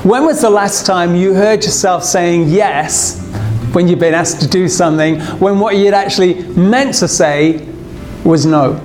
When was the last time you heard yourself saying yes when you've been asked to do something, when what you'd actually meant to say was no?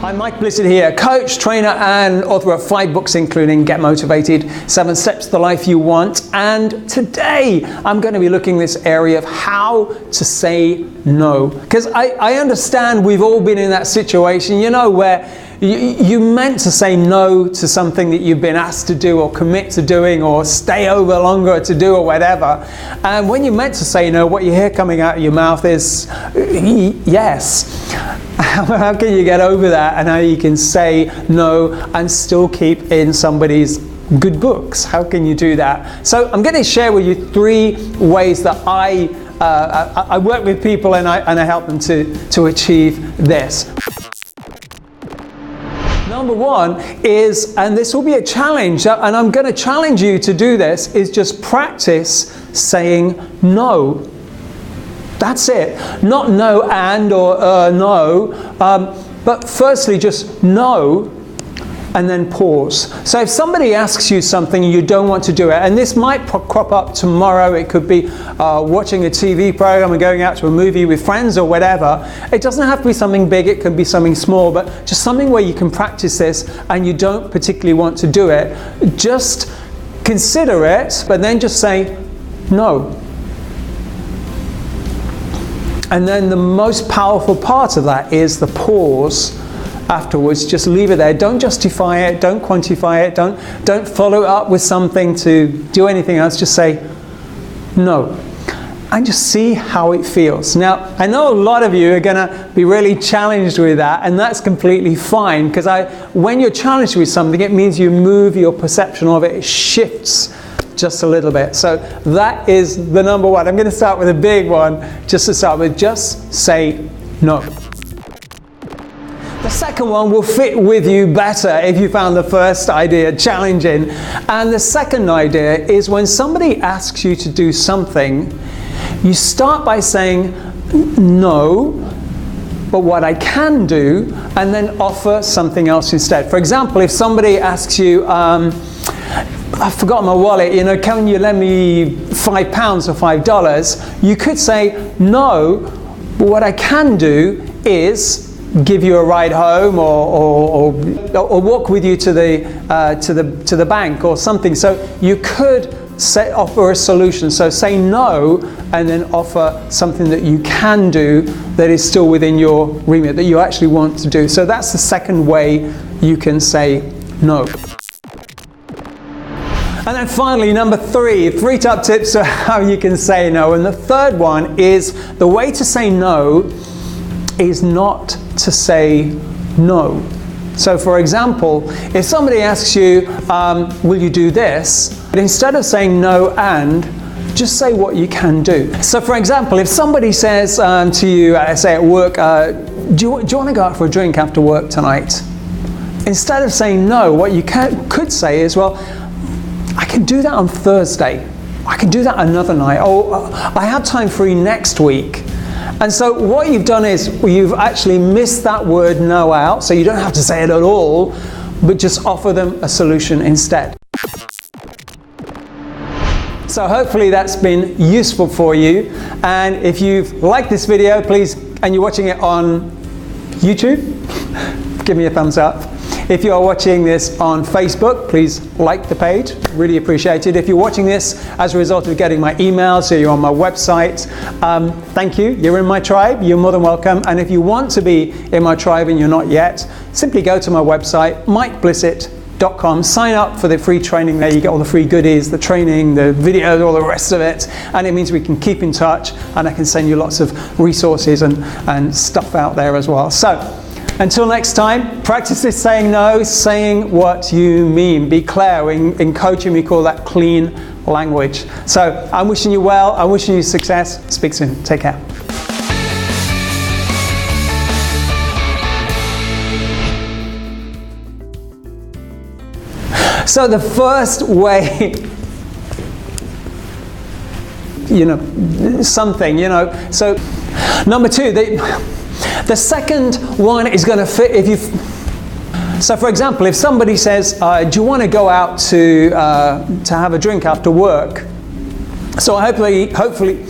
I'm Mike Blissett here, coach, trainer, and author of 5 books, including Get Motivated, 7 Steps to the Life You Want. And today, I'm going to be looking at this area of how to say no. Because I understand we've all been in that situation, you know, where you meant to say no to something that you've been asked to do or commit to doing or stay over longer to do or whatever. And when you meant to say no, what you hear coming out of your mouth is yes. How can you get over that, and how you can say no and still keep in somebody's good books? How can you do that? So I'm going to share with you 3 ways that I work with people and I help them to achieve this. Number 1 is, and this will be a challenge, and I'm going to challenge you to do this, is just practice saying no. That's it. Not no and or no, but firstly just no and then pause. So if somebody asks you something and you don't want to do it, and this might crop up tomorrow, it could be watching a TV program and going out to a movie with friends or whatever. It doesn't have to be something big, it can be something small, but just something where you can practice this and you don't particularly want to do it. Just consider it, but then just say no. And then the most powerful part of that is the pause afterwards. Just leave it there. Don't justify it. Don't quantify it. Don't follow it up with something to do anything else. Just say no. And just see how it feels. Now, I know a lot of you are going to be really challenged with that, and that's completely fine, because when you're challenged with something, it means you move your perception of it. It shifts just a little bit. So that is the number 1. I'm going to start with a big one just to start with. Just say no. The second one will fit with you better if you found the first idea challenging. And the second idea is, when somebody asks you to do something, you start by saying no, but what I can do, and then offer something else instead. For example, if somebody asks you, I forgot my wallet, you know, can you lend me £5 or $5? You could say no, but what I can do is give you a ride home or walk with you to the bank or something. So you could offer a solution. So say no and then offer something that you can do that is still within your remit, that you actually want to do. So that's the second way you can say no. And then finally, number 3 top tips of how you can say no. And the third one is, the way to say no is not to say no. So for example, if somebody asks you, will you do this? But instead of saying no and, just say what you can do. So for example, if somebody says to you, say at work, do you want to go out for a drink after work tonight? Instead of saying no, what you could say is, well, I can do that on Thursday. I can do that another night. Oh, I have time free next week. And so what you've done is you've actually missed that word no out, so you don't have to say it at all, but just offer them a solution instead. So hopefully that's been useful for you. And if you've liked this video, please, and you're watching it on YouTube, give me a thumbs up. If you are watching this on Facebook, please like the page, really appreciate it. If you're watching this as a result of getting my emails, so you're on my website, thank you, you're in my tribe, you're more than welcome. And if you want to be in my tribe and you're not yet, simply go to my website, mikeblissett.com, sign up for the free training there. You get all the free goodies, the training, the videos, all the rest of it, and it means we can keep in touch, and I can send you lots of resources and stuff out there as well. So until next time, practice this saying no, saying what you mean. Be clear. In coaching, we call that clean language. So I'm wishing you well. I'm wishing you success. Speak soon. Take care. So the first way, so number 2, the second one is going to fit if you So for example, if somebody says, do you want to go out to have a drink after work? So hopefully